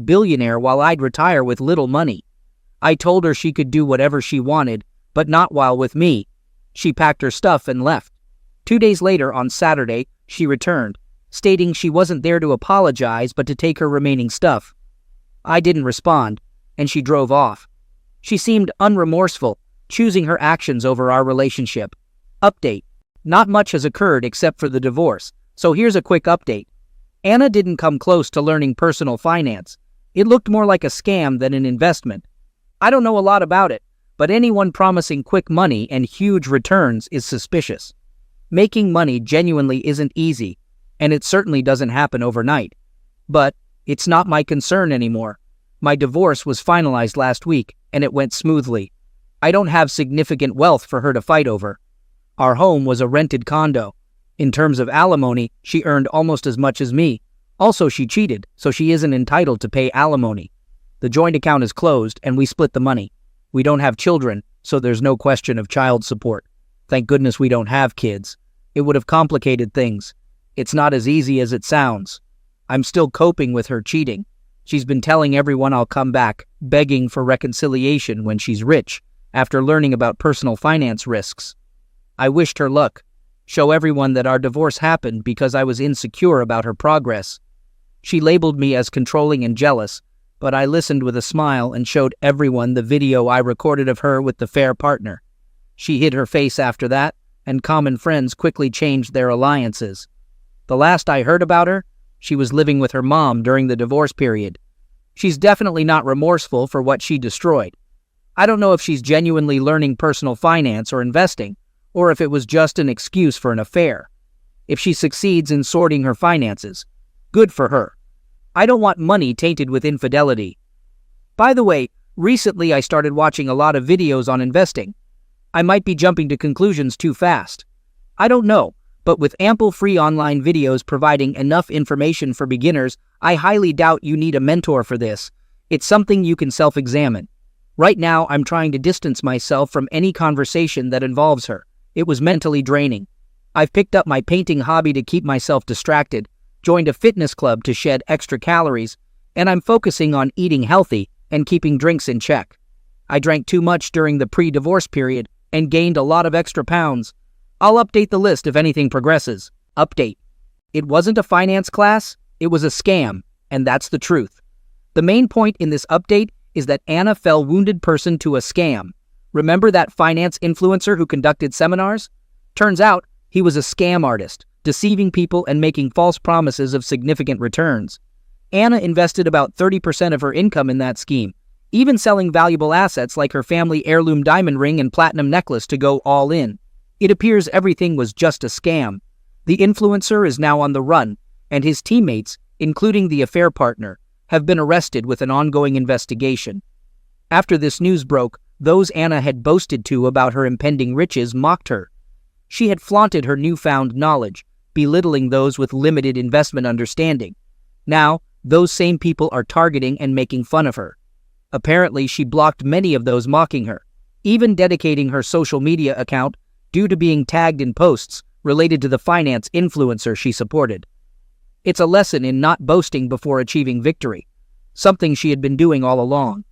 billionaire while I'd retire with little money. I told her she could do whatever she wanted, but not while with me. She packed her stuff and left. 2 days later, on Saturday, she returned, stating she wasn't there to apologize but to take her remaining stuff. I didn't respond, and she drove off. She seemed unremorseful, choosing her actions over our relationship. Update. Not much has occurred except for the divorce, so here's a quick update. Anna didn't come close to learning personal finance. It looked more like a scam than an investment. I don't know a lot about it, but anyone promising quick money and huge returns is suspicious. Making money genuinely isn't easy, and it certainly doesn't happen overnight. But it's not my concern anymore. My divorce was finalized last week, and it went smoothly. I don't have significant wealth for her to fight over. Our home was a rented condo. In terms of alimony, she earned almost as much as me. Also, she cheated, so she isn't entitled to pay alimony. The joint account is closed, and we split the money. We don't have children, so there's no question of child support. Thank goodness we don't have kids. It would have complicated things. It's not as easy as it sounds. I'm still coping with her cheating. She's been telling everyone I'll come back, begging for reconciliation when she's rich, after learning about personal finance risks. I wished her luck. Show everyone that our divorce happened because I was insecure about her progress. She labeled me as controlling and jealous, but I listened with a smile and showed everyone the video I recorded of her with the fair partner. She hid her face after that, and common friends quickly changed their alliances. The last I heard about her, she was living with her mom during the divorce period. She's definitely not remorseful for what she destroyed. I don't know if she's genuinely learning personal finance or investing, or if it was just an excuse for an affair. If she succeeds in sorting her finances, good for her. I don't want money tainted with infidelity. By the way, recently I started watching a lot of videos on investing. I might be jumping to conclusions too fast. I don't know, but with ample free online videos providing enough information for beginners, I highly doubt you need a mentor for this. It's something you can self-examine. Right now, I'm trying to distance myself from any conversation that involves her. It was mentally draining. I've picked up my painting hobby to keep myself distracted, joined a fitness club to shed extra calories, and I'm focusing on eating healthy and keeping drinks in check. I drank too much during the pre-divorce period and gained a lot of extra pounds. I'll update the list if anything progresses. Update. It wasn't a finance class, it was a scam, and that's the truth. The main point in this update is that Anna fell wounded person to a scam. Remember that finance influencer who conducted seminars? Turns out he was a scam artist, deceiving people and making false promises of significant returns. Anna invested about 30% of her income in that scheme, even selling valuable assets like her family heirloom diamond ring and platinum necklace to go all in. It appears everything was just a scam. The influencer is now on the run, and his teammates, including the affair partner, have been arrested with an ongoing investigation. After this news broke, those Anna had boasted to about her impending riches mocked her. She had flaunted her newfound knowledge, belittling those with limited investment understanding. Now, those same people are targeting and making fun of her. Apparently, she blocked many of those mocking her, even dedicating her social media account due to being tagged in posts related to the finance influencer she supported. It's a lesson in not boasting before achieving victory, something she had been doing all along.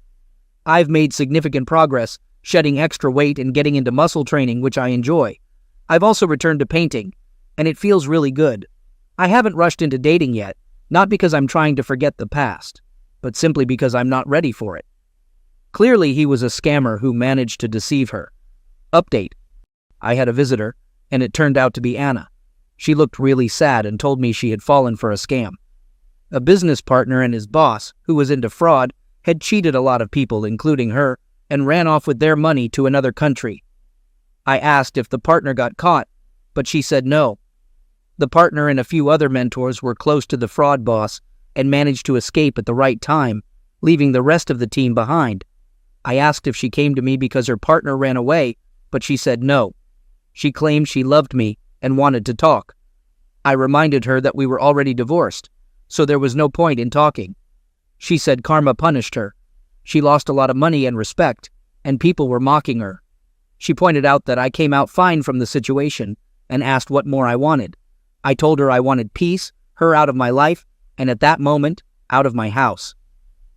I've made significant progress, shedding extra weight and getting into muscle training, which I enjoy. I've also returned to painting, and it feels really good. I haven't rushed into dating yet, not because I'm trying to forget the past, but simply because I'm not ready for it. Clearly, he was a scammer who managed to deceive her. Update. I had a visitor, and it turned out to be Anna. She looked really sad and told me she had fallen for a scam. A business partner and his boss, who was into fraud, had cheated a lot of people, including her, and ran off with their money to another country. I asked if the partner got caught, but she said no. The partner and a few other mentors were close to the fraud boss and managed to escape at the right time, leaving the rest of the team behind. I asked if she came to me because her partner ran away, but she said no. She claimed she loved me and wanted to talk. I reminded her that we were already divorced, so there was no point in talking. She said karma punished her. She lost a lot of money and respect, and people were mocking her. She pointed out that I came out fine from the situation and asked what more I wanted. I told her I wanted peace, her out of my life, and at that moment, out of my house.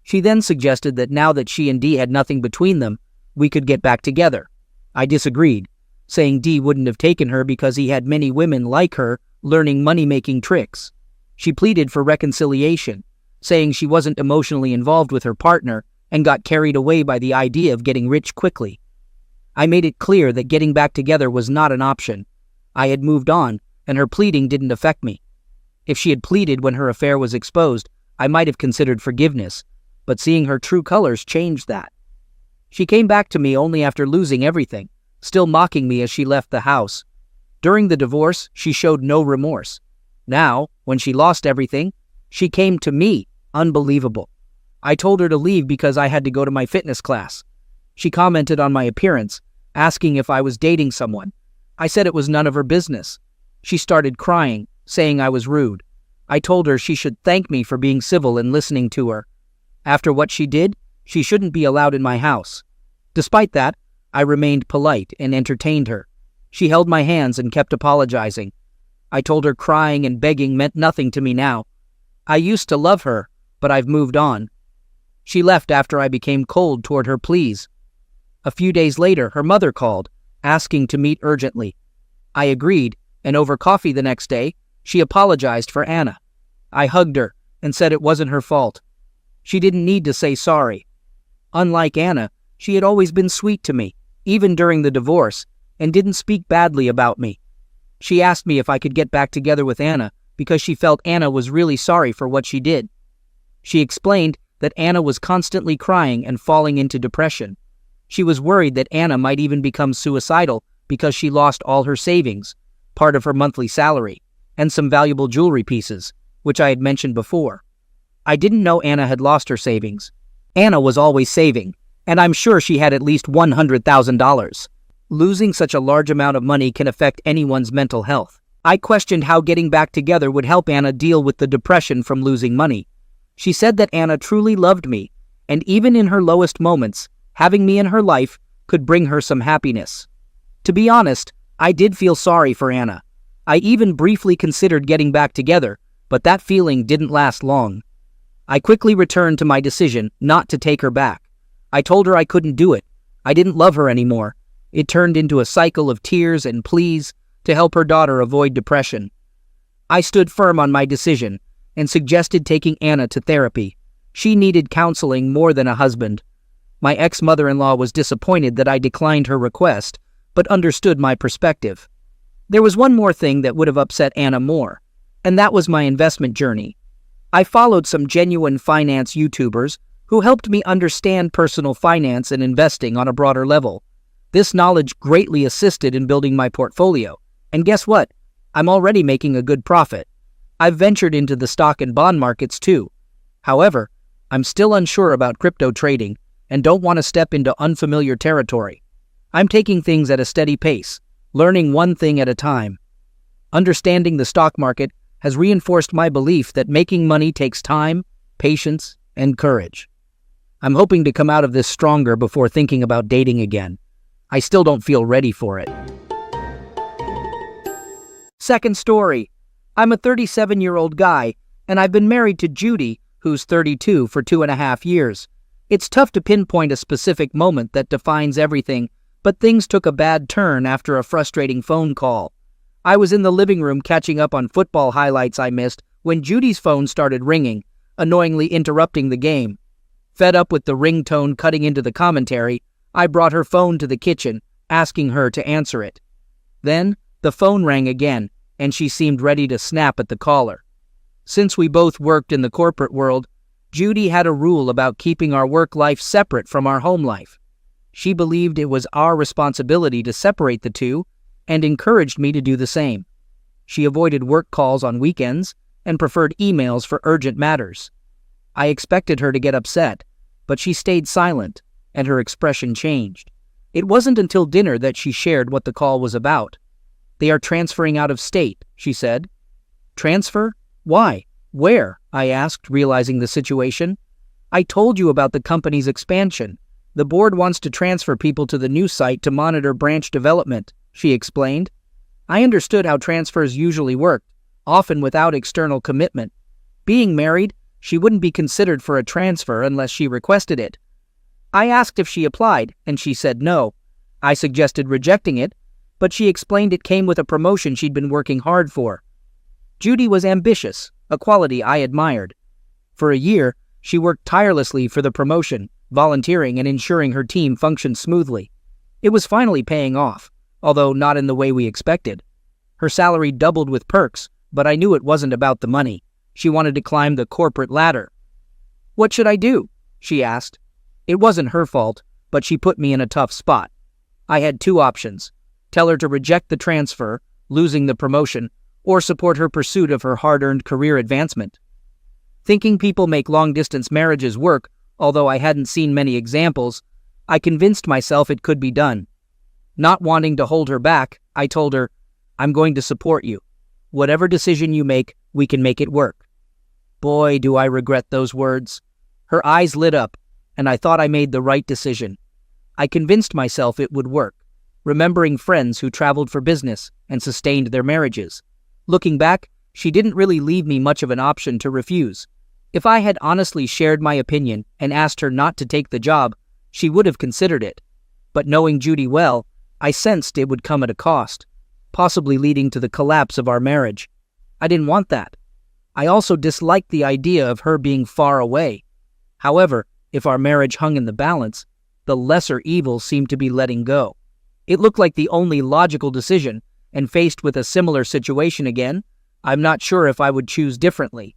She then suggested that now that she and D had nothing between them, we could get back together. I disagreed, saying D wouldn't have taken her because he had many women like her learning money-making tricks. She pleaded for reconciliation, saying she wasn't emotionally involved with her partner and got carried away by the idea of getting rich quickly. I made it clear that getting back together was not an option. I had moved on, and her pleading didn't affect me. If she had pleaded when her affair was exposed, I might have considered forgiveness, but seeing her true colors changed that. She came back to me only after losing everything, still mocking me as she left the house. During the divorce, she showed no remorse. Now, when she lost everything, she came to me. Unbelievable. I told her to leave because I had to go to my fitness class. She commented on my appearance, asking if I was dating someone. I said it was none of her business. She started crying, saying I was rude. I told her she should thank me for being civil and listening to her. After what she did, she shouldn't be allowed in my house. Despite that, I remained polite and entertained her. She held my hands and kept apologizing. I told her crying and begging meant nothing to me now. I used to love her, but I've moved on. She left after I became cold toward her pleas. A few days later, her mother called, asking to meet urgently. I agreed, and over coffee the next day, she apologized for Anna. I hugged her and said it wasn't her fault. She didn't need to say sorry. Unlike Anna, she had always been sweet to me, even during the divorce, and didn't speak badly about me. She asked me if I could get back together with Anna because she felt Anna was really sorry for what she did. She explained that Anna was constantly crying and falling into depression. She was worried that Anna might even become suicidal because she lost all her savings, part of her monthly salary, and some valuable jewelry pieces, which I had mentioned before. I didn't know Anna had lost her savings. Anna was always saving, and I'm sure she had at least $100,000. Losing such a large amount of money can affect anyone's mental health. I questioned how getting back together would help Anna deal with the depression from losing money. She said that Anna truly loved me, and even in her lowest moments, having me in her life could bring her some happiness. To be honest, I did feel sorry for Anna. I even briefly considered getting back together, but that feeling didn't last long. I quickly returned to my decision not to take her back. I told her I couldn't do it. I didn't love her anymore. It turned into a cycle of tears and pleas to help her daughter avoid depression. I stood firm on my decision and suggested taking Anna to therapy. She needed counseling more than a husband. My ex-mother-in-law was disappointed that I declined her request, but understood my perspective. There was one more thing that would have upset Anna more, and that was my investment journey. I followed some genuine finance YouTubers who helped me understand personal finance and investing on a broader level. This knowledge greatly assisted in building my portfolio, and guess what? I'm already making a good profit. I've ventured into the stock and bond markets too. However, I'm still unsure about crypto trading and don't want to step into unfamiliar territory. I'm taking things at a steady pace, learning one thing at a time. Understanding the stock market has reinforced my belief that making money takes time, patience, and courage. I'm hoping to come out of this stronger before thinking about dating again. I still don't feel ready for it. Second story. I'm a 37-year-old guy, and I've been married to Judy, who's 32, for 2.5 years. It's tough to pinpoint a specific moment that defines everything, but things took a bad turn after a frustrating phone call. I was in the living room catching up on football highlights I missed when Judy's phone started ringing, annoyingly interrupting the game. Fed up with the ringtone cutting into the commentary, I brought her phone to the kitchen, asking her to answer it. Then, the phone rang again, and she seemed ready to snap at the caller. Since we both worked in the corporate world, Judy had a rule about keeping our work life separate from our home life. She believed it was our responsibility to separate the two and encouraged me to do the same. She avoided work calls on weekends and preferred emails for urgent matters. I expected her to get upset, but she stayed silent, and her expression changed. It wasn't until dinner that she shared what the call was about. "They are transferring out of state," she said. "Transfer? Why? Where?" I asked, realizing the situation. "I told you about the company's expansion. The board wants to transfer people to the new site to monitor branch development," she explained. I understood how transfers usually worked, often without external commitment. Being married, She wouldn't be considered for a transfer unless she requested it. I asked if she applied, and she said no. I suggested rejecting it, but she explained it came with a promotion she'd been working hard for. Judy was ambitious, a quality I admired. For a year, she worked tirelessly for the promotion, volunteering and ensuring her team functioned smoothly. It was finally paying off, although not in the way we expected. Her salary doubled with perks, but I knew it wasn't about the money. She wanted to climb the corporate ladder. "What should I do?" she asked. It wasn't her fault, but she put me in a tough spot. I had two options: tell her to reject the transfer, losing the promotion, or support her pursuit of her hard-earned career advancement. Thinking people make long-distance marriages work, although I hadn't seen many examples, I convinced myself it could be done. Not wanting to hold her back, I told her, "I'm going to support you. Whatever decision you make, we can make it work." Boy, do I regret those words. Her eyes lit up, and I thought I made the right decision. I convinced myself it would work, remembering friends who traveled for business and sustained their marriages. Looking back, she didn't really leave me much of an option to refuse. If I had honestly shared my opinion and asked her not to take the job, she would have considered it. But knowing Judy well, I sensed it would come at a cost, possibly leading to the collapse of our marriage. I didn't want that. I also disliked the idea of her being far away. However, if our marriage hung in the balance, the lesser evil seemed to be letting go. It looked like the only logical decision, and faced with a similar situation again, I'm not sure if I would choose differently.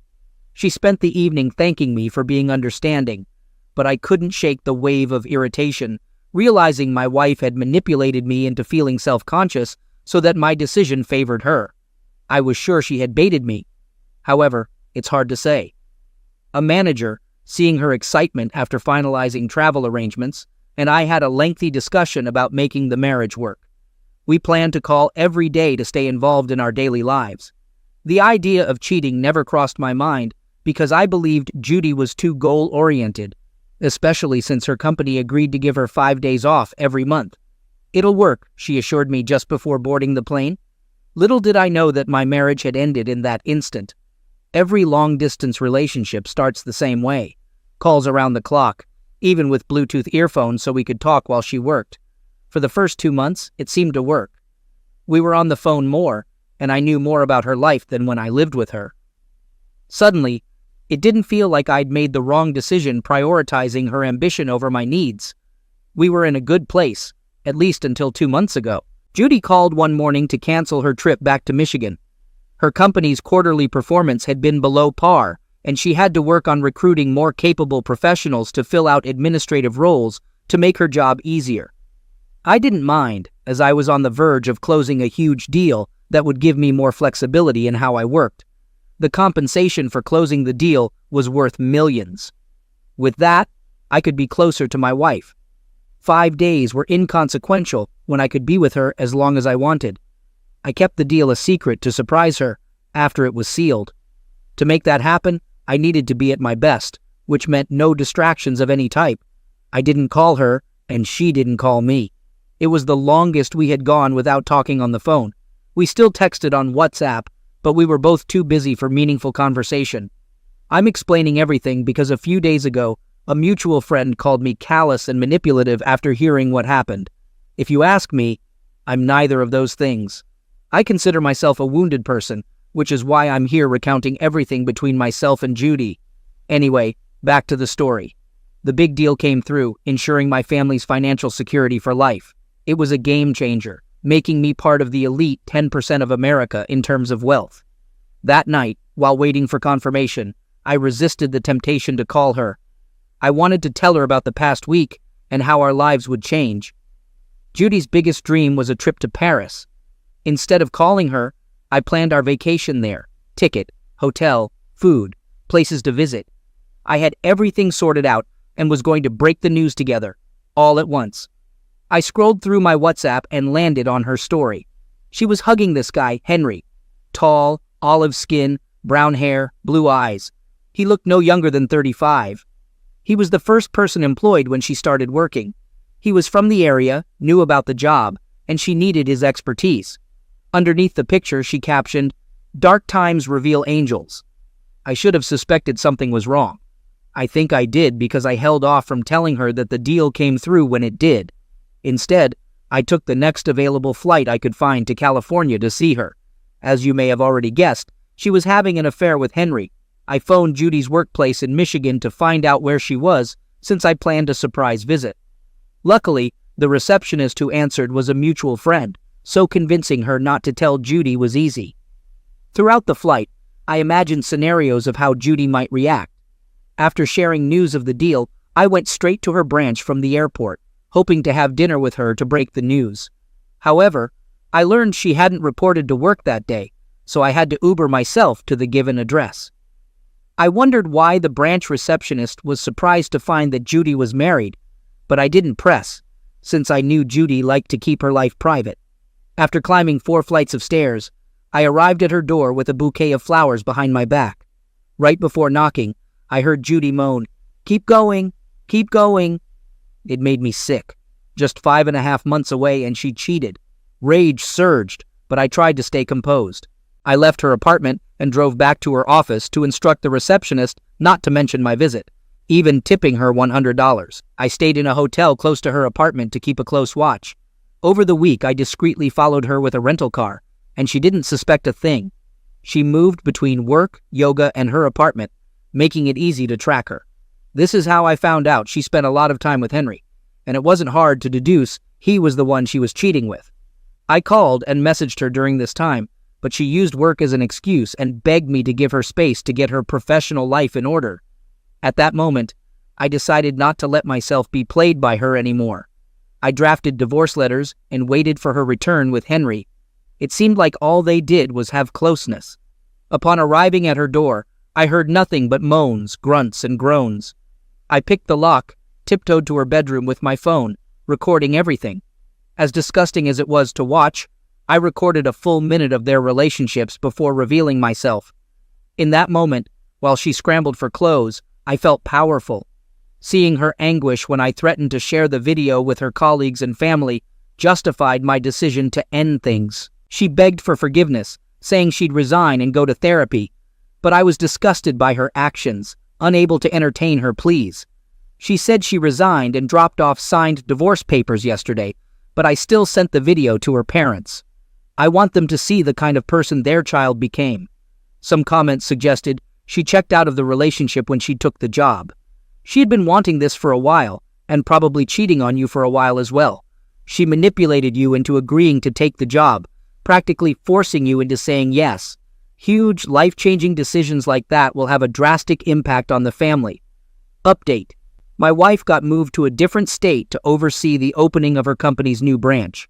She spent the evening thanking me for being understanding, but I couldn't shake the wave of irritation, realizing my wife had manipulated me into feeling self-conscious so that my decision favored her. I was sure she had baited me. However, it's hard to say. A manager, seeing her excitement after finalizing travel arrangements, and I had a lengthy discussion about making the marriage work. We planned to call every day to stay involved in our daily lives. The idea of cheating never crossed my mind because I believed Judy was too goal-oriented, especially since her company agreed to give her 5 days off every month. "It'll work," she assured me just before boarding the plane. Little did I know that my marriage had ended in that instant. Every long-distance relationship starts the same way. Calls around the clock, even with Bluetooth earphones so we could talk while she worked. For the first 2 months, it seemed to work. We were on the phone more, and I knew more about her life than when I lived with her. Suddenly, it didn't feel like I'd made the wrong decision prioritizing her ambition over my needs. We were in a good place, at least until 2 months ago. Judy called one morning to cancel her trip back to Michigan. Her company's quarterly performance had been below par, and she had to work on recruiting more capable professionals to fill out administrative roles to make her job easier. I didn't mind, as I was on the verge of closing a huge deal that would give me more flexibility in how I worked. The compensation for closing the deal was worth millions. With that, I could be closer to my wife. 5 days were inconsequential when I could be with her as long as I wanted. I kept the deal a secret to surprise her after it was sealed. To make that happen, I needed to be at my best, which meant no distractions of any type. I didn't call her, and she didn't call me. It was the longest we had gone without talking on the phone. We still texted on WhatsApp, but we were both too busy for meaningful conversation. I'm explaining everything because a few days ago, a mutual friend called me callous and manipulative after hearing what happened. If you ask me, I'm neither of those things. I consider myself a wounded person, which is why I'm here recounting everything between myself and Judy. Anyway, back to the story. The big deal came through, ensuring my family's financial security for life. It was a game changer, making me part of the elite 10% of America in terms of wealth. That night, while waiting for confirmation, I resisted the temptation to call her. I wanted to tell her about the past week and how our lives would change. Judy's biggest dream was a trip to Paris. Instead of calling her, I planned our vacation there: ticket, hotel, food, places to visit. I had everything sorted out and was going to break the news together, all at once. I scrolled through my WhatsApp and landed on her story. She was hugging this guy, Henry. Tall, olive skin, brown hair, blue eyes. He looked no younger than 35. He was the first person employed when she started working. He was from the area, knew about the job, and she needed his expertise. Underneath the picture, she captioned, "Dark times reveal angels." I should have suspected something was wrong. I think I did because I held off from telling her that the deal came through when it did. Instead, I took the next available flight I could find to California to see her. As you may have already guessed, she was having an affair with Henry. I phoned Judy's workplace in Michigan to find out where she was, since I planned a surprise visit. Luckily, the receptionist who answered was a mutual friend, so convincing her not to tell Judy was easy. Throughout the flight, I imagined scenarios of how Judy might react. After sharing news of the deal, I went straight to her branch from the airport, hoping to have dinner with her to break the news. However, I learned she hadn't reported to work that day, so I had to Uber myself to the given address. I wondered why the branch receptionist was surprised to find that Judy was married, but I didn't press, since I knew Judy liked to keep her life private. After climbing 4 flights of stairs, I arrived at her door with a bouquet of flowers behind my back. Right before knocking, I heard Judy moan, "Keep going, keep going." It made me sick. Just 5.5 months away and she cheated. Rage surged, but I tried to stay composed. I left her apartment and drove back to her office to instruct the receptionist not to mention my visit, even tipping her $100. I stayed in a hotel close to her apartment to keep a close watch. Over the week, I discreetly followed her with a rental car, and she didn't suspect a thing. She moved between work, yoga, and her apartment, making it easy to track her. This is how I found out she spent a lot of time with Henry, and it wasn't hard to deduce he was the one she was cheating with. I called and messaged her during this time, but she used work as an excuse and begged me to give her space to get her professional life in order. At that moment, I decided not to let myself be played by her anymore. I drafted divorce letters and waited for her return with Henry. It seemed like all they did was have closeness. Upon arriving at her door, I heard nothing but moans, grunts, and groans. I picked the lock, tiptoed to her bedroom with my phone, recording everything. As disgusting as it was to watch, I recorded a full minute of their relationships before revealing myself. In that moment, while she scrambled for clothes, I felt powerful. Seeing her anguish when I threatened to share the video with her colleagues and family justified my decision to end things. She begged for forgiveness, saying she'd resign and go to therapy, but I was disgusted by her actions, unable to entertain her pleas. She said she resigned and dropped off signed divorce papers yesterday, but I still sent the video to her parents. I want them to see the kind of person their child became. Some comments suggested she checked out of the relationship when she took the job. She had been wanting this for a while, and probably cheating on you for a while as well. She manipulated you into agreeing to take the job, practically forcing you into saying yes. Huge, life-changing decisions like that will have a drastic impact on the family. Update. My wife got moved to a different state to oversee the opening of her company's new branch.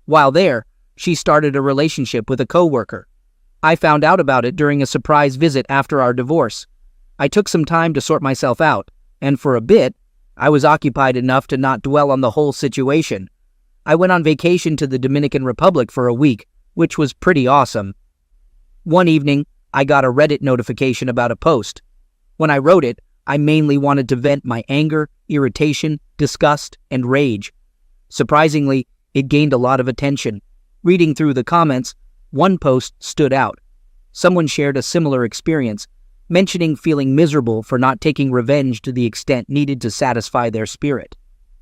While there, she started a relationship with a coworker. I found out about it during a surprise visit after our divorce. I took some time to sort myself out, and for a bit, I was occupied enough to not dwell on the whole situation. I went on vacation to the Dominican Republic for a week, which was pretty awesome. One evening, I got a Reddit notification about a post. When I wrote it, I mainly wanted to vent my anger, irritation, disgust, and rage. Surprisingly, it gained a lot of attention. Reading through the comments, one post stood out. Someone shared a similar experience, mentioning feeling miserable for not taking revenge to the extent needed to satisfy their spirit.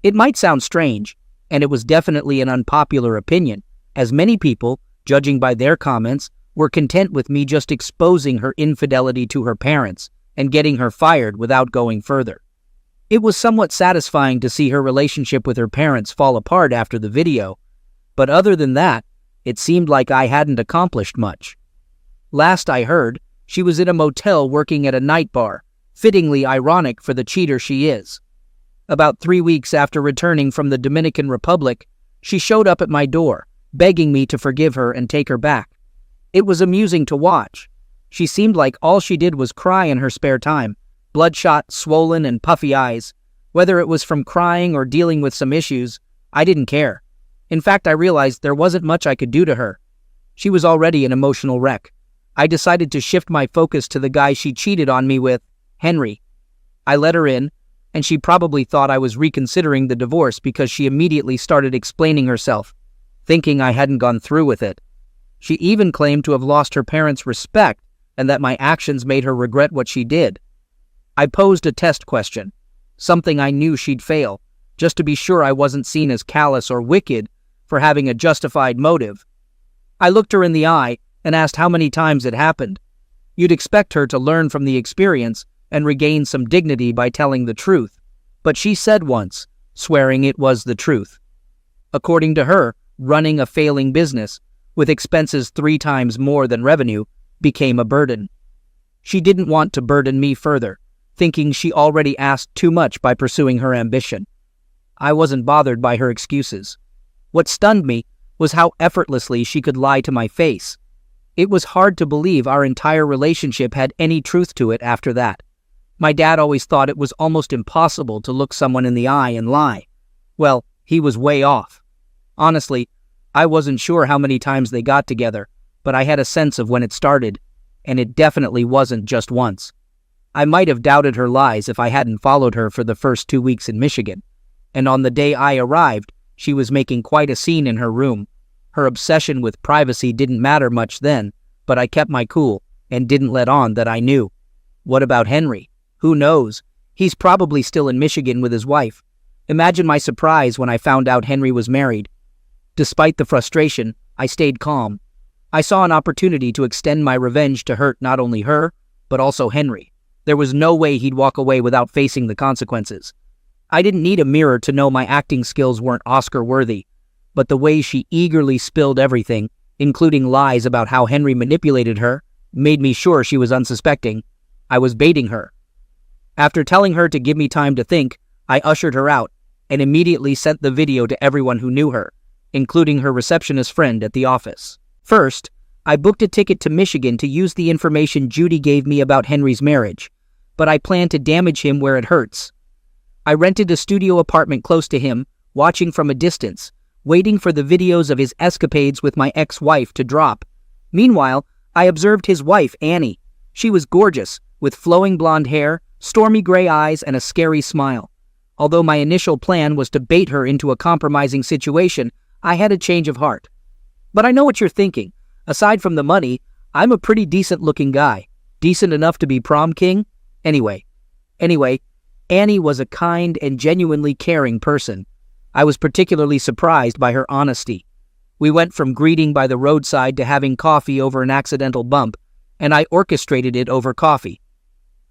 It might sound strange, and it was definitely an unpopular opinion, as many people, judging by their comments, were content with me just exposing her infidelity to her parents and getting her fired without going further. It was somewhat satisfying to see her relationship with her parents fall apart after the video, but other than that, it seemed like I hadn't accomplished much. Last I heard, she was in a motel working at a night bar, fittingly ironic for the cheater she is. About 3 weeks after returning from the Dominican Republic, she showed up at my door, begging me to forgive her and take her back. It was amusing to watch. She seemed like all she did was cry in her spare time, bloodshot, swollen, and puffy eyes. Whether it was from crying or dealing with some issues, I didn't care. In fact, I realized there wasn't much I could do to her. She was already an emotional wreck. I decided to shift my focus to the guy she cheated on me with, Henry. I let her in, and she probably thought I was reconsidering the divorce because she immediately started explaining herself, thinking I hadn't gone through with it. She even claimed to have lost her parents' respect and that my actions made her regret what she did. I posed a test question, something I knew she'd fail, just to be sure I wasn't seen as callous or wicked for having a justified motive. I looked her in the eye and asked how many times it happened. You'd expect her to learn from the experience and regain some dignity by telling the truth, but she said once, swearing it was the truth. According to her, running a failing business, with expenses 3 times more than revenue, became a burden. She didn't want to burden me further, thinking she already asked too much by pursuing her ambition. I wasn't bothered by her excuses. What stunned me was how effortlessly she could lie to my face. It was hard to believe our entire relationship had any truth to it after that. My dad always thought it was almost impossible to look someone in the eye and lie. Well, he was way off. Honestly, I wasn't sure how many times they got together, but I had a sense of when it started, and it definitely wasn't just once. I might have doubted her lies if I hadn't followed her for the first 2 weeks in Michigan, and on the day I arrived, she was making quite a scene in her room. Her obsession with privacy didn't matter much then, but I kept my cool and didn't let on that I knew. What about Henry? Who knows? He's probably still in Michigan with his wife. Imagine my surprise when I found out Henry was married. Despite the frustration, I stayed calm. I saw an opportunity to extend my revenge to hurt not only her, but also Henry. There was no way he'd walk away without facing the consequences. I didn't need a mirror to know my acting skills weren't Oscar-worthy, but the way she eagerly spilled everything, including lies about how Henry manipulated her, made me sure she was unsuspecting. I was baiting her. After telling her to give me time to think, I ushered her out and immediately sent the video to everyone who knew her, including her receptionist friend at the office. First, I booked a ticket to Michigan to use the information Judy gave me about Henry's marriage, but I planned to damage him where it hurts. I rented a studio apartment close to him, watching from a distance, waiting for the videos of his escapades with my ex-wife to drop. Meanwhile, I observed his wife, Annie. She was gorgeous, with flowing blonde hair, stormy gray eyes, and a scary smile. Although my initial plan was to bait her into a compromising situation, I had a change of heart. But I know what you're thinking. Aside from the money, I'm a pretty decent-looking guy. Decent enough to be prom king? Anyway, Annie was a kind and genuinely caring person. I was particularly surprised by her honesty. We went from greeting by the roadside to having coffee over an accidental bump, and I orchestrated it over coffee.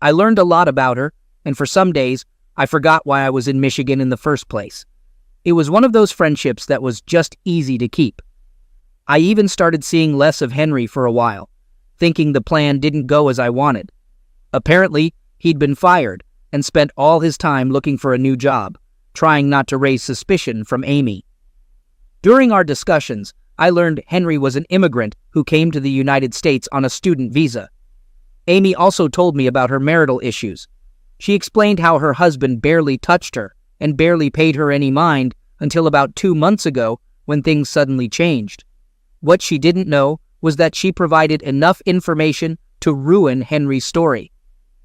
I learned a lot about her, and for some days, I forgot why I was in Michigan in the first place. It was one of those friendships that was just easy to keep. I even started seeing less of Henry for a while, thinking the plan didn't go as I wanted. Apparently, he'd been fired and spent all his time looking for a new job, trying not to raise suspicion from Amy. During our discussions, I learned Henry was an immigrant who came to the United States on a student visa. Amy also told me about her marital issues. She explained how her husband barely touched her and barely paid her any mind until about 2 months ago when things suddenly changed. What she didn't know was that she provided enough information to ruin Henry's story.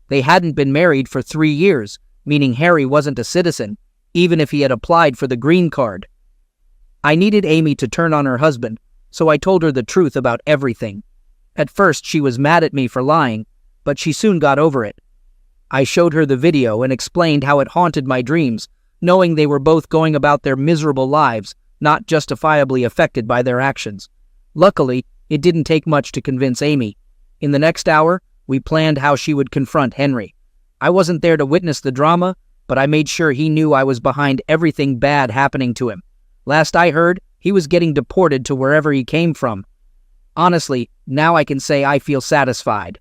They hadn't been married for 3 years, meaning Harry wasn't a citizen, even if he had applied for the green card. I needed Amy to turn on her husband, so I told her the truth about everything. At first, she was mad at me for lying, but she soon got over it. I showed her the video and explained how it haunted my dreams, knowing they were both going about their miserable lives, not justifiably affected by their actions. Luckily, it didn't take much to convince Amy. In the next hour, we planned how she would confront Henry. I wasn't there to witness the drama, but I made sure he knew I was behind everything bad happening to him. Last I heard, he was getting deported to wherever he came from. Honestly, now I can say I feel satisfied.